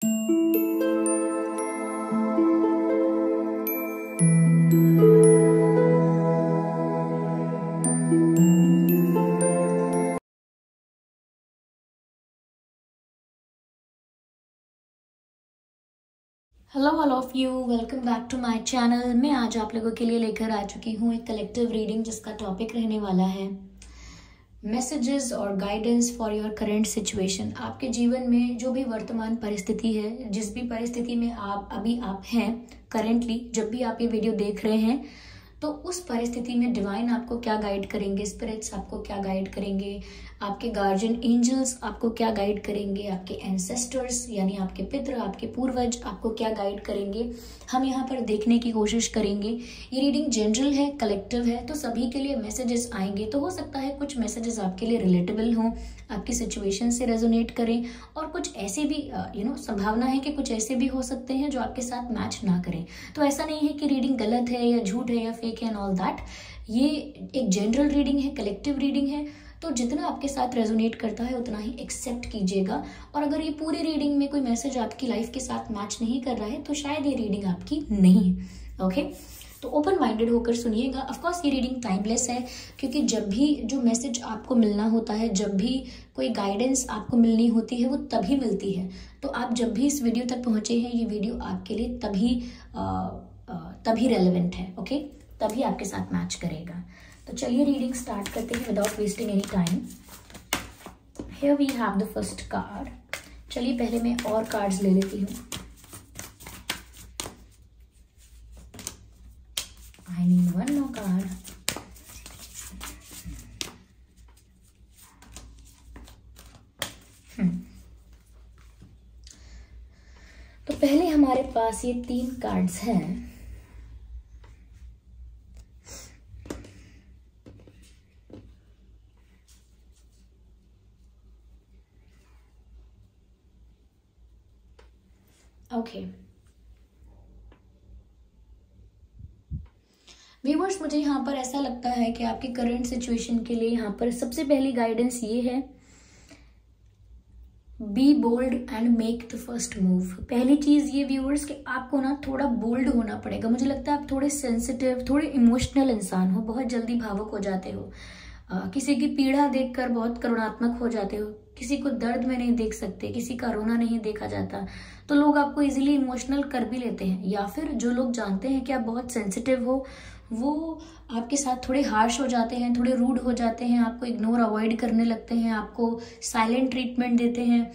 Hello all of you, welcome back to my channel. मैं आज आप लोगों के लिए लेकर आ चुकी हूँ एक कलेक्टिव रीडिंग जिसका टॉपिक रहने वाला है मैसेजेस और guidance for your current situation. आपके जीवन में जो भी वर्तमान परिस्थिति है, जिस भी परिस्थिति में आप हैं करेंटली, जब भी आप ये वीडियो देख रहे हैं, तो उस परिस्थिति में डिवाइन आपको क्या गाइड करेंगे, स्पिरिट्स आपको क्या गाइड करेंगे, आपके गार्जियन एंजल्स आपको क्या गाइड करेंगे, आपके एंसेस्टर्स यानी आपके पितृ, आपके पूर्वज आपको क्या गाइड करेंगे, हम यहाँ पर देखने की कोशिश करेंगे। ये रीडिंग जनरल है, कलेक्टिव है, तो सभी के लिए मैसेजेस आएंगे। तो हो सकता है कुछ मैसेजेस आपके लिए रिलेटेबल हों, आपकी सिचुएशन से रेजोनेट करें, और कुछ ऐसे भी संभावना है कि कुछ ऐसे भी हो सकते हैं जो आपके साथ मैच ना करें। तो ऐसा नहीं है कि रीडिंग गलत है या झूठ है या फेक है एंड ऑल दैट। ये एक जनरल रीडिंग है, कलेक्टिव रीडिंग है, तो जितना आपके साथ रेजोनेट करता है उतना ही एक्सेप्ट कीजिएगा। और अगर ये पूरी रीडिंग में कोई मैसेज आपकी लाइफ के साथ मैच नहीं कर रहा है तो शायद ये रीडिंग आपकी नहीं है। ओके, तो ओपन माइंडेड होकर सुनिएगा। ऑफ कोर्स ये रीडिंग टाइमलेस है, क्योंकि जब भी जो मैसेज आपको मिलना होता है, जब भी कोई गाइडेंस आपको मिलनी होती है, वो तभी मिलती है। तो आप जब भी इस वीडियो तक पहुंचे हैं, ये वीडियो आपके लिए तभी रेलेवेंट है। ओके, तभी आपके साथ मैच करेगा। तो चलिए रीडिंग स्टार्ट करते हैं without wasting any time. Here we have the first card. चलिए पहले मैं और कार्ड्स ले लेती हूँ। I need one more card. तो पहले हमारे पास ये 3 कार्ड्स हैं। ओके व्यूअर्स, मुझे यहाँ पर ऐसा लगता है कि आपके करंट सिचुएशन के लिए यहाँ पर सबसे पहली गाइडेंस ये है, be bold and make the first move. पहली चीज ये व्यूअर्स कि आपको ना थोड़ा बोल्ड होना पड़ेगा। मुझे लगता है आप थोड़े सेंसिटिव, थोड़े इमोशनल इंसान हो, बहुत जल्दी भावुक हो जाते हो, किसी की पीड़ा देखकर बहुत करुणात्मक हो जाते हो, किसी को दर्द में नहीं देख सकते, किसी का रोना नहीं देखा जाता, तो लोग आपको इजीली इमोशनल कर भी लेते हैं। या फिर जो लोग जानते हैं कि आप बहुत सेंसिटिव हो, वो आपके साथ थोड़े हार्श हो जाते हैं, थोड़े रूड हो जाते हैं, आपको इग्नोर अवॉइड करने लगते हैं, आपको साइलेंट ट्रीटमेंट देते हैं,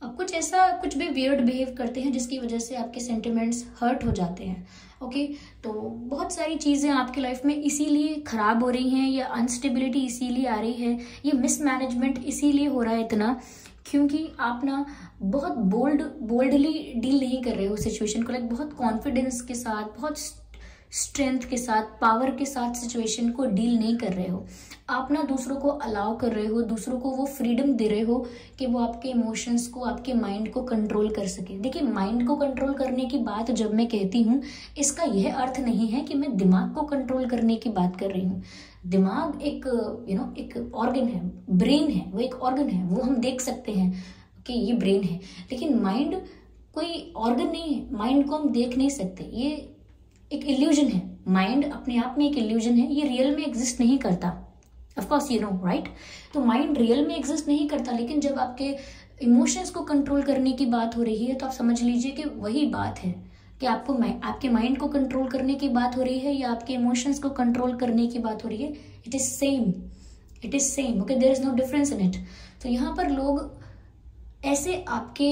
कुछ भी वियर्ड बिहेव करते हैं जिसकी वजह से आपके सेंटिमेंट्स हर्ट हो जाते हैं। ओके, तो बहुत सारी चीज़ें आपकी लाइफ में इसीलिए खराब हो रही हैं, या अनस्टेबिलिटी इसीलिए आ रही है, ये मिसमैनेजमेंट इसीलिए हो रहा है इतना, क्योंकि आप ना बहुत बोल्डली डील नहीं कर रहे हो सिचुएशन को, लाइक बहुत कॉन्फिडेंस के साथ, बहुत स्ट्रेंथ के साथ, पावर के साथ सिचुएशन को डील नहीं कर रहे हो। आप ना दूसरों को अलाउ कर रहे हो, दूसरों को वो फ्रीडम दे रहे हो कि वो आपके इमोशंस को, आपके माइंड को कंट्रोल कर सके। देखिए, माइंड को कंट्रोल करने की बात जब मैं कहती हूँ, इसका यह अर्थ नहीं है कि मैं दिमाग को कंट्रोल करने की बात कर रही हूँ। दिमाग एक एक ऑर्गन है, ब्रेन है, वो एक ऑर्गन है, वो हम देख सकते हैं कि ये ब्रेन है, लेकिन माइंड कोई ऑर्गन नहीं है। माइंड को हम देख नहीं सकते, ये एक इल्यूजन है। माइंड अपने आप में एक इल्यूजन है, ये रियल में एग्जिस्ट नहीं करता। Of course you know, right? तो माइंड रियल में एग्जिस्ट नहीं करता, लेकिन जब आपके इमोशंस को कंट्रोल करने की बात हो रही है तो आप समझ लीजिए कि वही बात है कि आपको आपके माइंड को कंट्रोल करने की बात हो रही है या आपके इमोशंस को कंट्रोल करने की बात हो रही है। It is same. Okay, there is no difference in it. तो यहाँ पर लोग ऐसे आपके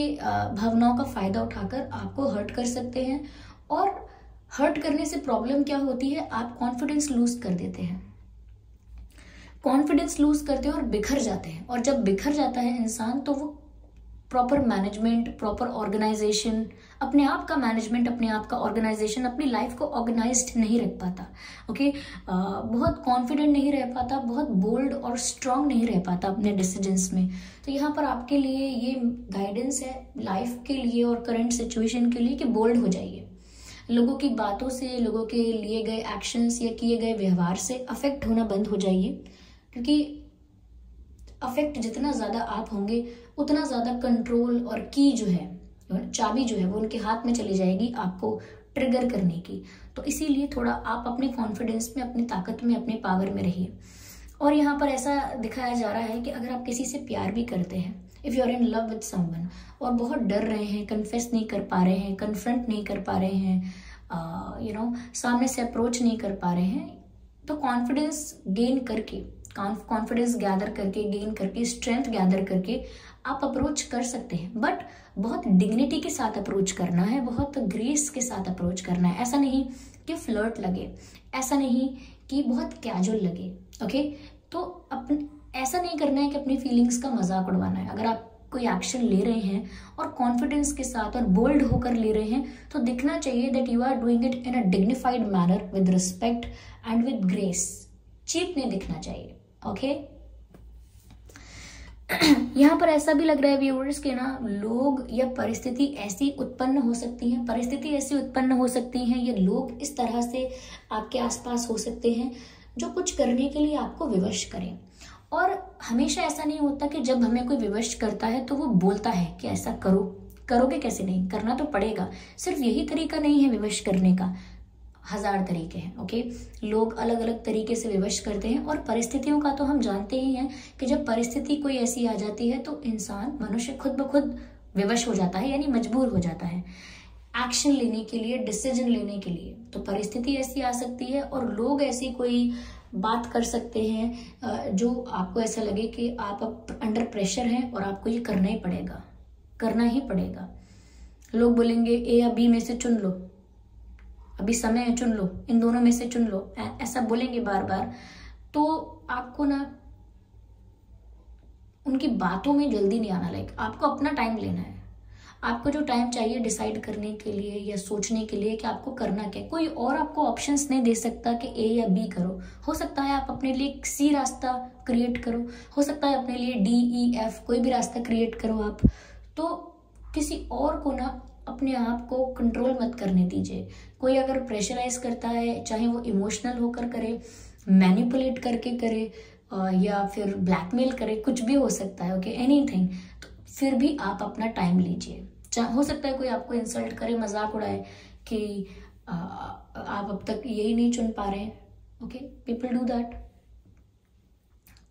भावनाओं का फायदा उठाकर आपको हर्ट कर सकते हैं, और हर्ट करने से प्रॉब्लम क्या होती है, आप कॉन्फिडेंस लूज कर देते हैं, कॉन्फिडेंस लूज करते हैं और बिखर जाते हैं। और जब बिखर जाता है इंसान तो वो प्रॉपर मैनेजमेंट, प्रॉपर ऑर्गेनाइजेशन, अपने आप का मैनेजमेंट, अपने आप का ऑर्गेनाइजेशन, अपनी लाइफ को ऑर्गेनाइज्ड नहीं रख पाता। ओके, बहुत कॉन्फिडेंट नहीं रह पाता, बहुत बोल्ड और स्ट्रांग नहीं रह पाता अपने डिसीजंस में। तो यहाँ पर आपके लिए ये गाइडेंस है लाइफ के लिए और करंट सिचुएशन के लिए कि बोल्ड हो जाइए। लोगों की बातों से, लोगों के लिए गए एक्शंस या किए गए व्यवहार से अफेक्ट होना बंद हो जाइए, क्योंकि अफेक्ट जितना ज्यादा आप होंगे उतना ज्यादा कंट्रोल और की जो है चाबी जो है वो उनके हाथ में चली जाएगी आपको ट्रिगर करने की। तो इसीलिए थोड़ा आप अपने कॉन्फिडेंस में, अपनी ताकत में, अपने पावर में रहिए। और यहाँ पर ऐसा दिखाया जा रहा है कि अगर आप किसी से प्यार भी करते हैं, if you are in love with someone, और बहुत डर रहे हैं, कन्फेस नहीं कर पा रहे हैं, कन्फ्रंट नहीं कर पा रहे हैं, सामने से अप्रोच नहीं कर पा रहे हैं, तो कॉन्फिडेंस गेन करके, कॉन्फिडेंस गैदर करके, गेन करके, स्ट्रेंथ गैदर करके आप अप्रोच कर सकते हैं। बट बहुत डिग्निटी के साथ अप्रोच करना है, बहुत ग्रेस के साथ अप्रोच करना है। ऐसा नहीं कि फ्लर्ट लगे, ऐसा नहीं कि बहुत कैजुअल लगे। ओके, तो ऐसा नहीं करना है कि अपनी फीलिंग्स का मजाक उड़वाना है। अगर आप कोई एक्शन ले रहे हैं और कॉन्फिडेंस के साथ और बोल्ड होकर ले रहे हैं, तो दिखना चाहिए that you are doing it in a dignified manner with respect and with grace. Cheap नहीं दिखना चाहिए। ओके, यहाँ पर ऐसा भी लग रहा है व्यूअर्स के ना, लोग या परिस्थिति ऐसी उत्पन्न हो सकती है, या लोग इस तरह से आपके आसपास हो सकते हैं जो कुछ करने के लिए आपको विवश करें। और हमेशा ऐसा नहीं होता कि जब हमें कोई विवश करता है तो वो बोलता है कि ऐसा करो। करोगे कैसे? नहीं, करना तो पड़ेगा। सिर्फ यही तरीका नहीं है विवश करने का, 1000 तरीके हैं। ओके, लोग अलग अलग तरीके से विवश करते हैं। और परिस्थितियों का तो हम जानते ही हैं कि जब परिस्थिति कोई ऐसी आ जाती है तो इंसान, मनुष्य खुद ब खुद विवश हो जाता है, यानी मजबूर हो जाता है एक्शन लेने के लिए, डिसीजन लेने के लिए। तो परिस्थिति ऐसी आ सकती है और लोग ऐसी कोई बात कर सकते हैं जो आपको ऐसा लगे कि आप अंडर प्रेशर हैं और आपको ये करना ही पड़ेगा। लोग बोलेंगे ए या बी में से चुन लो, अभी समय है, चुन लो, इन दोनों में से चुन लो, ऐसा बोलेंगे बार बार। तो आपको ना उनकी बातों में जल्दी नहीं आना। लाइक आपको अपना टाइम लेना है। आपको जो टाइम चाहिए डिसाइड करने के लिए या सोचने के लिए कि आपको करना क्या है। कोई और आपको ऑप्शंस नहीं दे सकता कि ए या बी करो। हो सकता है आप अपने लिए सी रास्ता क्रिएट करो, हो सकता है अपने लिए डी ई एफ कोई भी रास्ता क्रिएट करो आप। तो किसी और को ना अपने आप को कंट्रोल मत करने दीजिए। कोई अगर प्रेशराइज करता है, चाहे वो इमोशनल होकर करे, मैनिपुलेट करके करे, या फिर ब्लैकमेल करे, कुछ भी हो सकता है। ओके, एनीथिंग, तो फिर भी आप अपना टाइम लीजिए। हो सकता है कोई आपको इंसल्ट करे, मजाक उड़ाए कि आप अब तक यही नहीं चुन पा रहे हैं। Okay, people do that.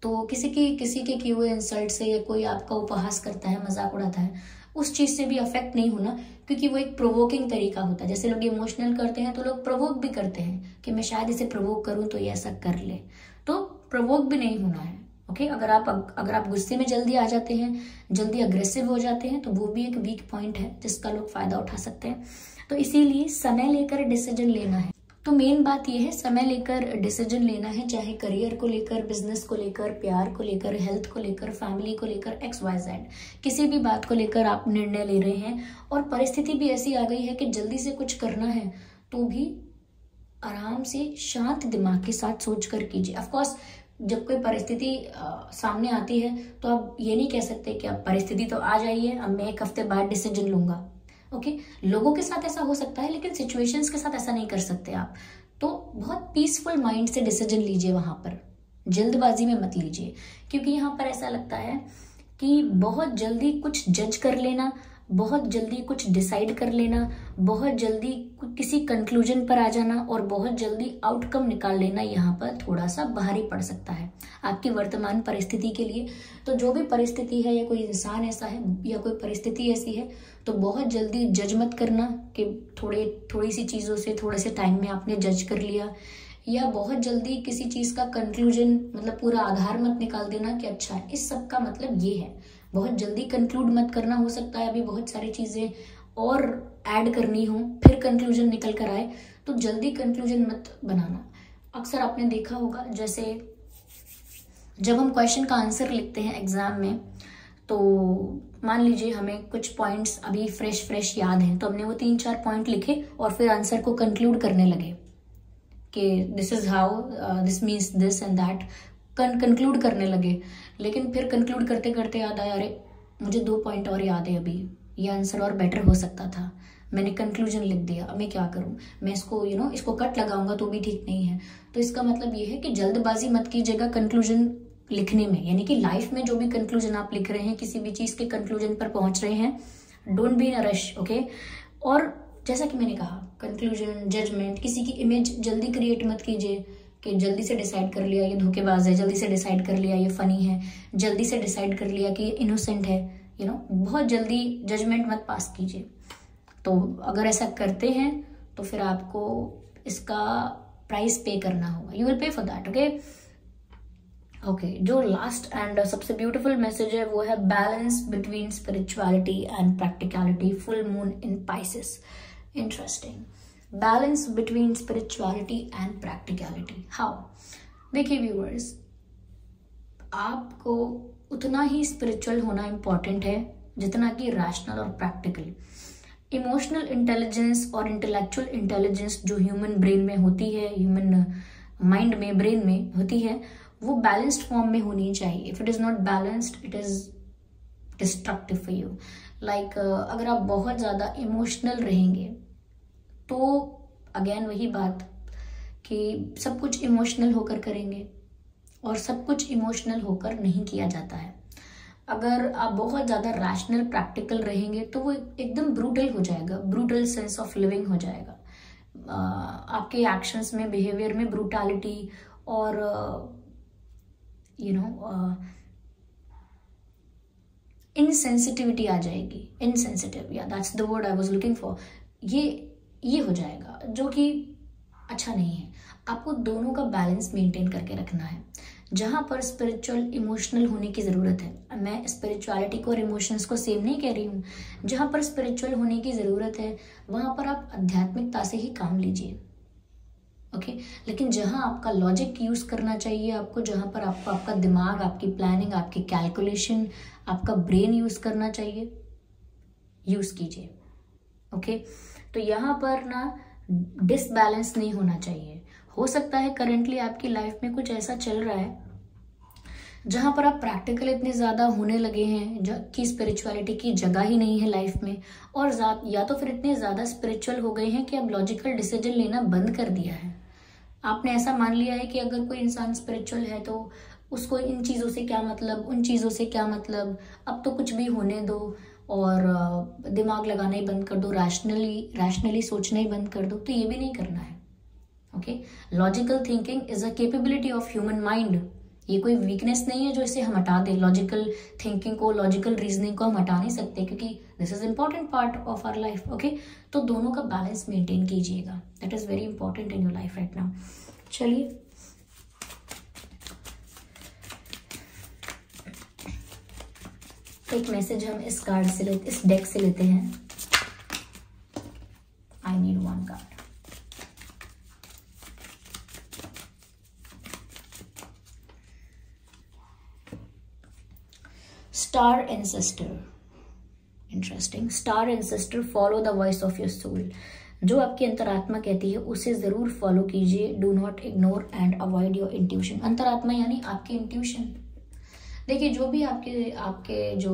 तो किसी के किए हुए इंसल्ट से, या कोई आपका उपहास करता है, मजाक उड़ाता है, उस चीज से भी अफेक्ट नहीं होना, क्योंकि वो एक प्रोवोकिंग तरीका होता है। जैसे लोग इमोशनल करते हैं तो लोग प्रोवोक भी करते हैं कि मैं शायद इसे प्रोवोक करूं तो ये ऐसा कर ले। तो प्रोवोक भी नहीं होना है। ओके, अगर आप गुस्से में जल्दी आ जाते हैं, जल्दी अग्रेसिव हो जाते हैं, तो वो भी एक वीक पॉइंट है जिसका लोग फायदा उठा सकते हैं। तो इसीलिए समय लेकर डिसीजन लेना है। तो मेन बात यह है, समय लेकर डिसीजन लेना है, चाहे करियर को लेकर, बिजनेस को लेकर, प्यार को लेकर, हेल्थ को लेकर, फैमिली को लेकर, XYZ किसी भी बात को लेकर आप निर्णय ले रहे हैं और परिस्थिति भी ऐसी आ गई है कि जल्दी से कुछ करना है, तो भी आराम से शांत दिमाग के साथ सोच कर कीजिए। ऑफकोर्स जब कोई परिस्थिति सामने आती है तो आप ये नहीं कह सकते कि अब परिस्थिति तो आ जाइए, अब मैं 1 हफ्ते बाद डिसीजन लूंगा। ओके, लोगों के साथ ऐसा हो सकता है, लेकिन सिचुएशंस के साथ ऐसा नहीं कर सकते आप। तो बहुत पीसफुल माइंड से डिसीजन लीजिए, वहां पर जल्दबाजी में मत लीजिए, क्योंकि यहाँ पर ऐसा लगता है कि बहुत जल्दी कुछ जज कर लेना, बहुत जल्दी कुछ डिसाइड कर लेना, बहुत जल्दी किसी कंक्लूजन पर आ जाना और बहुत जल्दी आउटकम निकाल लेना यहाँ पर थोड़ा सा भारी पड़ सकता है आपकी वर्तमान परिस्थिति के लिए। तो जो भी परिस्थिति है, या कोई इंसान ऐसा है, या कोई परिस्थिति ऐसी है, तो बहुत जल्दी जज मत करना कि थोड़ी सी चीज़ों से, थोड़े से टाइम में आपने जज कर लिया, या बहुत जल्दी किसी चीज़ का कंक्लूजन, मतलब पूरा आधार मत निकाल देना कि अच्छा इस सब का मतलब ये है। बहुत जल्दी कंक्लूड मत करना। हो सकता है अभी बहुत सारी चीज़ें और ऐड करनी हो, फिर कंक्लूजन निकल कर आए, तो जल्दी कंक्लूजन मत बनाना। अक्सर आपने देखा होगा, जैसे जब हम क्वेश्चन का आंसर लिखते हैं एग्जाम में, तो मान लीजिए हमें कुछ पॉइंट्स अभी फ्रेश याद हैं, तो हमने वो 3-4 पॉइंट लिखे और फिर आंसर को कंक्लूड करने लगे कि this is how, this means this and that, conclude करने लगे। लेकिन फिर कंक्लूड करते करते याद आया, अरे मुझे 2 पॉइंट और याद है, अभी ये आंसर और बेटर हो सकता था, मैंने कंक्लूजन लिख दिया, अब मैं क्या करूं, मैं इसको इसको कट लगाऊंगा तो भी ठीक नहीं है। तो इसका मतलब ये है कि जल्दबाजी मत कीजिएगा कंक्लूजन लिखने में, यानी कि लाइफ में जो भी कंक्लूजन आप लिख रहे हैं, किसी भी चीज के कंक्लूजन पर पहुंच रहे हैं, don't be in a rush, okay. और जैसा कि मैंने कहा, कंक्लूजन, जजमेंट, किसी की इमेज जल्दी क्रिएट मत कीजिए कि जल्दी से डिसाइड कर लिया ये धोखेबाज है, जल्दी से डिसाइड कर लिया ये फनी है, जल्दी से डिसाइड कर लिया कि ये इनोसेंट है, बहुत जल्दी जजमेंट मत पास कीजिए। तो अगर ऐसा करते हैं तो फिर आपको इसका प्राइस पे करना होगा, you will pay for that, okay. Okay, जो लास्ट एंड सबसे ब्यूटीफुल मैसेज है वो है balance between spirituality and practicality, full moon in Pisces. Interesting, balance between spirituality and practicality, how? देखिए व्यूअर्स, आपको उतना ही स्पिरिचुअल होना इम्पॉर्टेंट है जितना कि रैशनल और प्रैक्टिकल। इमोशनल इंटेलिजेंस और इंटेलेक्चुअल इंटेलिजेंस जो ह्यूमन ब्रेन में होती है, ह्यूमन माइंड में, ब्रेन में होती है, वो बैलेंस्ड फॉर्म में होनी चाहिए। If it is not balanced, it is destructive for you. Like अगर आप बहुत ज्यादा इमोशनल रहेंगे तो अगेन वही बात कि सब कुछ इमोशनल होकर करेंगे और सब कुछ इमोशनल होकर नहीं किया जाता है। अगर आप बहुत ज़्यादा रैशनल प्रैक्टिकल रहेंगे तो वो एकदम ब्रूटल हो जाएगा, ब्रूटल सेंस ऑफ लिविंग हो जाएगा। आपके एक्शंस में, बिहेवियर में ब्रूटैलिटी और इनसेंसिटिविटी आ जाएगी। इनसेंसिटिव, या that's the word I was looking for. ये हो जाएगा जो कि अच्छा नहीं है। आपको दोनों का बैलेंस मेंटेन करके रखना है। जहां पर स्पिरिचुअल इमोशनल होने की जरूरत है, मैं स्पिरिचुअलिटी को और इमोशंस को सेम नहीं कह रही हूँ, जहां पर स्पिरिचुअल होने की जरूरत है वहां पर आप आध्यात्मिकता से ही काम लीजिए, ओके। लेकिन जहां आपका लॉजिक यूज करना चाहिए आपको, जहां पर आपको आपका दिमाग, आपकी प्लानिंग, आपकी कैलकुलेशन, आपका ब्रेन यूज करना चाहिए, यूज कीजिए, ओके। तो यहाँ पर ना डिसबैलेंस नहीं होना चाहिए। हो सकता है करेंटली आपकी लाइफ में कुछ ऐसा चल रहा है जहां पर आप प्रैक्टिकल इतने ज्यादा होने लगे हैं कि स्पिरिचुअलिटी की जगह ही नहीं है लाइफ में, और या तो फिर इतने ज्यादा स्पिरिचुअल हो गए हैं कि अब लॉजिकल डिसीजन लेना बंद कर दिया है। आपने ऐसा मान लिया है कि अगर कोई इंसान स्पिरिचुअल है तो उसको इन चीजों से क्या मतलब, उन चीजों से क्या मतलब, अब तो कुछ भी होने दो और दिमाग लगाना ही बंद कर दो, रैशनली सोचना ही बंद कर दो। तो ये भी नहीं करना है, okay. Logical thinking is a capability of human mind. ये कोई वीकनेस नहीं है जो इसे हम हटा दे। लॉजिकल थिंकिंग को, लॉजिकल रीजनिंग को हम हटा नहीं सकते क्योंकि this is important part of our life, okay. तो दोनों का बैलेंस मेंटेन कीजिएगा, that is very important in your life right now. चलिए एक मैसेज हम इस कार्ड से इस डेक से लेते हैं। I need one card. Star ancestor, interesting. Star ancestor, follow the voice of your soul. जो आपकी अंतरात्मा कहती है उसे जरूर फॉलो कीजिए। Do not ignore and avoid your intuition. अंतरात्मा यानी आपकी इंट्यूशन। देखिए, जो भी आपके जो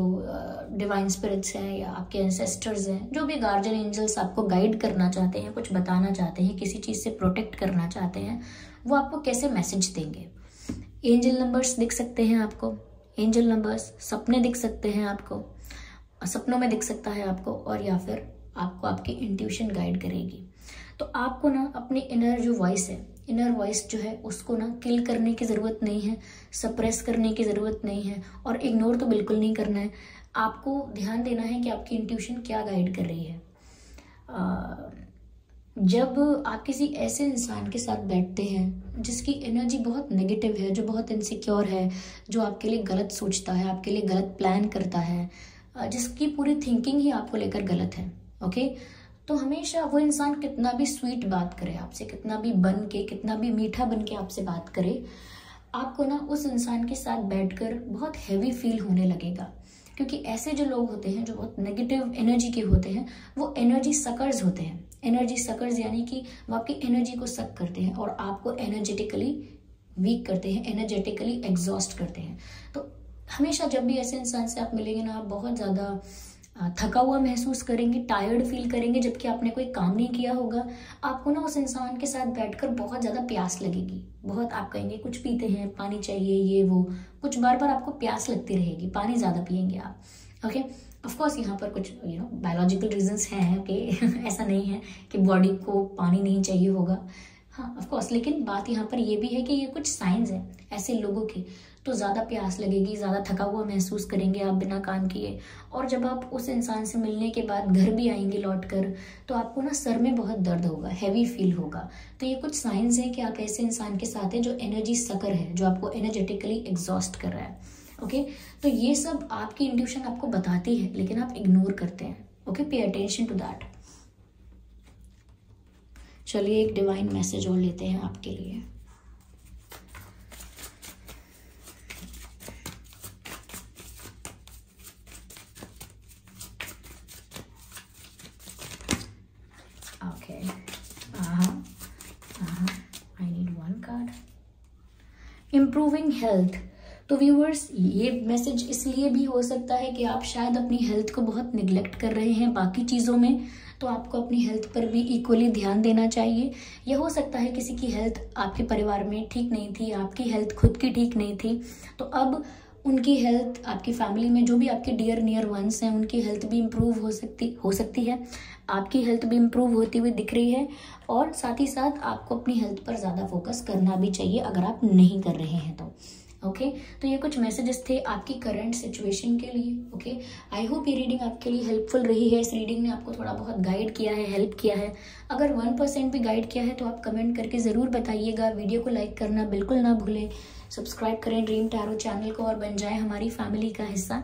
डिवाइन स्पिरिट्स हैं या आपके एंसेस्टर्स हैं, जो भी गार्जियन एंजल्स आपको गाइड करना चाहते हैं, कुछ बताना चाहते हैं, किसी चीज से प्रोटेक्ट करना चाहते हैं, वो आपको कैसे मैसेज देंगे? एंजल नंबर्स दिख सकते हैं आपको, एंजल नंबर्स, सपने दिख सकते हैं आपको, सपनों में दिख सकता है आपको, और या फिर आपको आपकी इंट्यूशन गाइड करेगी। तो आपको ना अपनी इनर जो वॉइस है, इनर वॉइस जो है उसको ना किल करने की ज़रूरत नहीं है, सप्रेस करने की ज़रूरत नहीं है, और इग्नोर तो बिल्कुल नहीं करना है। आपको ध्यान देना है कि आपकी इंट्यूशन क्या गाइड कर रही है। जब आप किसी ऐसे इंसान के साथ बैठते हैं जिसकी एनर्जी बहुत नेगेटिव है, जो बहुत इनसिक्योर है, जो आपके लिए गलत सोचता है, आपके लिए गलत प्लान करता है, जिसकी पूरी थिंकिंग ही आपको लेकर गलत है, ओके। तो हमेशा वो इंसान कितना भी स्वीट बात करे आपसे, कितना भी मीठा बन के आपसे बात करे, आपको ना उस इंसान के साथ बैठकर बहुत हैवी फील होने लगेगा। क्योंकि ऐसे जो लोग होते हैं जो बहुत नेगेटिव एनर्जी के होते हैं, वो एनर्जी सकर्स होते हैं। एनर्जी सकर्स यानी कि वो आपकी एनर्जी को सक करते हैं और आपको एनर्जेटिकली वीक करते हैं, एनर्जेटिकली एग्जॉस्ट करते हैं। तो हमेशा जब भी ऐसे इंसान से आप मिलेंगे ना, आप बहुत ज़्यादा थका हुआ महसूस करेंगे, टायर्ड फील करेंगे, जबकि आपने कोई काम नहीं किया होगा। आपको ना उस इंसान के साथ बैठकर बहुत ज़्यादा प्यास लगेगी, बहुत आप कहेंगे कुछ पीते हैं, पानी चाहिए, ये वो, कुछ बार बार आपको प्यास लगती रहेगी, पानी ज़्यादा पियेंगे आप, ओके। ऑफ कोर्स यहाँ पर कुछ बायोलॉजिकल रीजंस हैं कि ऐसा नहीं है कि बॉडी को पानी नहीं चाहिए होगा, हाँ ऑफ कोर्स, लेकिन बात यहाँ पर ये भी है कि ये कुछ साइंस है ऐसे लोगों के, तो ज़्यादा प्यास लगेगी, ज़्यादा थका हुआ महसूस करेंगे आप बिना काम किए, और जब आप उस इंसान से मिलने के बाद घर भी आएंगे लौट कर, तो आपको ना सर में बहुत दर्द होगा, हैवी फील होगा। तो ये कुछ साइंस है कि आप ऐसे इंसान के साथ हैं जो एनर्जी सकर है, जो आपको एनर्जेटिकली एग्जॉस्ट कर रहा है। ओके, तो ये सब आपकी इंट्यूशन आपको बताती है, लेकिन आप इग्नोर करते हैं। Okay, pay attention to that. चलिए एक डिवाइन मैसेज और लेते हैं आपके लिए। ओके, आई need one card. Improving health. तो व्यूअर्स, ये मैसेज इसलिए भी हो सकता है कि आप शायद अपनी हेल्थ को बहुत निग्लेक्ट कर रहे हैं बाकी चीज़ों में, तो आपको अपनी हेल्थ पर भी इक्वली ध्यान देना चाहिए। यह हो सकता है किसी की हेल्थ आपके परिवार में ठीक नहीं थी, आपकी हेल्थ खुद की ठीक नहीं थी, तो अब उनकी हेल्थ, आपकी फैमिली में जो भी आपके डियर नियर वंस हैं, उनकी हेल्थ भी इम्प्रूव हो सकती है, आपकी हेल्थ भी इम्प्रूव होती हुई दिख रही है, और साथ ही साथ आपको अपनी हेल्थ पर ज़्यादा फोकस करना भी चाहिए अगर आप नहीं कर रहे हैं तो। ओके, तो ये कुछ मैसेजेस थे आपकी करंट सिचुएशन के लिए। ओके, आई होप ये रीडिंग आपके लिए हेल्पफुल रही है। इस रीडिंग ने आपको थोड़ा बहुत गाइड किया है, हेल्प किया है। अगर 1% भी गाइड किया है तो आप कमेंट करके ज़रूर बताइएगा। वीडियो को लाइक करना बिल्कुल ना भूलें, सब्सक्राइब करें ड्रीम टैरो चैनल को और बन जाए हमारी फैमिली का हिस्सा।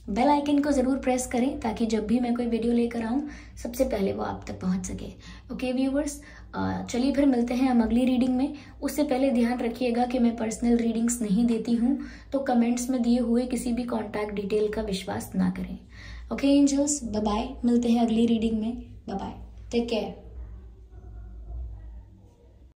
बेल आइकन को ज़रूर प्रेस करें ताकि जब भी मैं कोई वीडियो लेकर आऊँ सबसे पहले वो आप तक पहुँच सके। ओके व्यूवर्स, चलिए फिर मिलते हैं हम अगली रीडिंग में। उससे पहले ध्यान रखिएगा कि मैं पर्सनल रीडिंग्स नहीं देती हूँ, तो कमेंट्स में दिए हुए किसी भी कॉन्टैक्ट डिटेल का विश्वास ना करें। ओके एंजल्स, बाय बाय, मिलते हैं अगली रीडिंग में। Bye bye, take care.